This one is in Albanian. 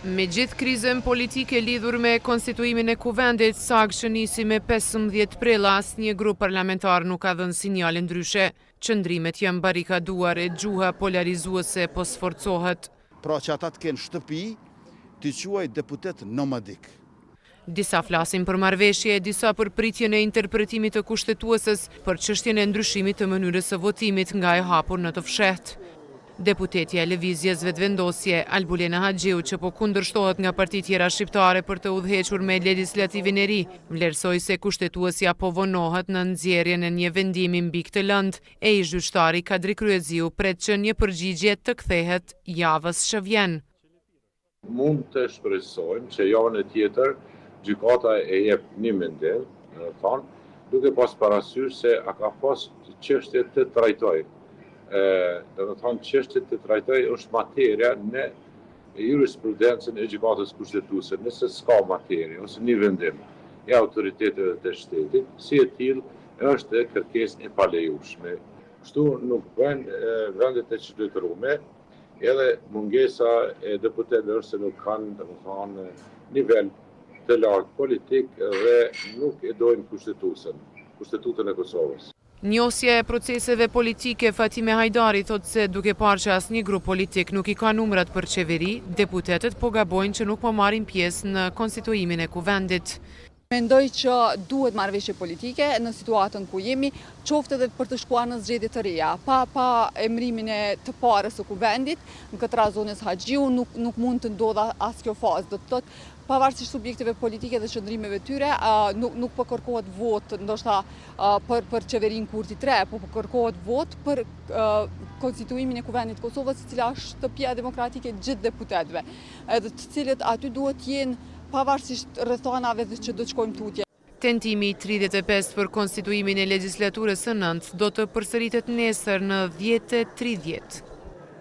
Me gjithë krizën politike lidhur me konstituimin e kuvendit, saktë që nisi me 15 prill, asnjë grup parlamentar nuk ka dhënë sinjale ndryshe. Qëndrimet janë barikaduar e gjuha polarizuese po sforcohet. Pra që ata të kenë shtëpi, të quaj deputet nomadik. Disa flasin për marrëveshje, disa për pritjen e interpretimit të kushtetuesës për çështjen e ndryshimit të mënyrës së votimit nga e hapur në të fshehtë. Deputetja e Lëvizjes Vetëvendosje, Albulena Haxhiu, që po kundërshtohet nga partitë tjera shqiptare për të udhëhequr me legislativin e ri, vlerësoi se kushtetuesja po vonohet në nxjerrjen e një vendimi mbi këtë lëndë e ish-gjyqtari Kadri Kryeziu pret që një përgjigje të kthehet javës që vjen. Mund të shpresojmë që javën e tjetër gjykata e jep një mendim, duke pas parasysh se a ka pas çështje të trajtojë. Çështjet të trajtoj është materja në jurisprudencën e gjykatës kushtetuese, nëse s'ka materje ose një vendim e autoriteteve të shtetit, si e tillë është kërkesë e palejueshme. Kështu nuk bëjnë vendet e çuditëruara, edhe mungesa e deputetëve se nuk kanë nivel të lartë politik dhe nuk e dojnë kushtetutën e Kosovës. Njosja e proceseve politike, Fatime Hajdari thotë se duke parë që asnjë grup politik nuk i ka numrat për qeveri, deputetët po gabojnë që nuk po marrin pjesë në konstituimin e kuvendit. Mendoj që duhet marrëveshje politike në situatën ku jemi, qoftë edhe për të shkuar në zgjedhje të reja. Pa emrimin e të parës së kuvendit, në këtë rast zonës Haxhiu, nuk mund të ndodha as kjo fazë. Do të thotë, pavarësisht subjekteve politike dhe qëndrimeve tyre, nuk po kërkohet vot, ndoshta për qeverinë Kurti 3, po kërkohet vot për konstituimin e kuvendit Kosovës, e cila është shtëpia demokratike gjithë deputetëve, edhe të cilët aty duhet jenë pavarësisht rrethanave që do të shkojmë tutje. Tentimi 35 për konstituimin e legjislaturës së 9 do të përsëritet nesër në 10:30.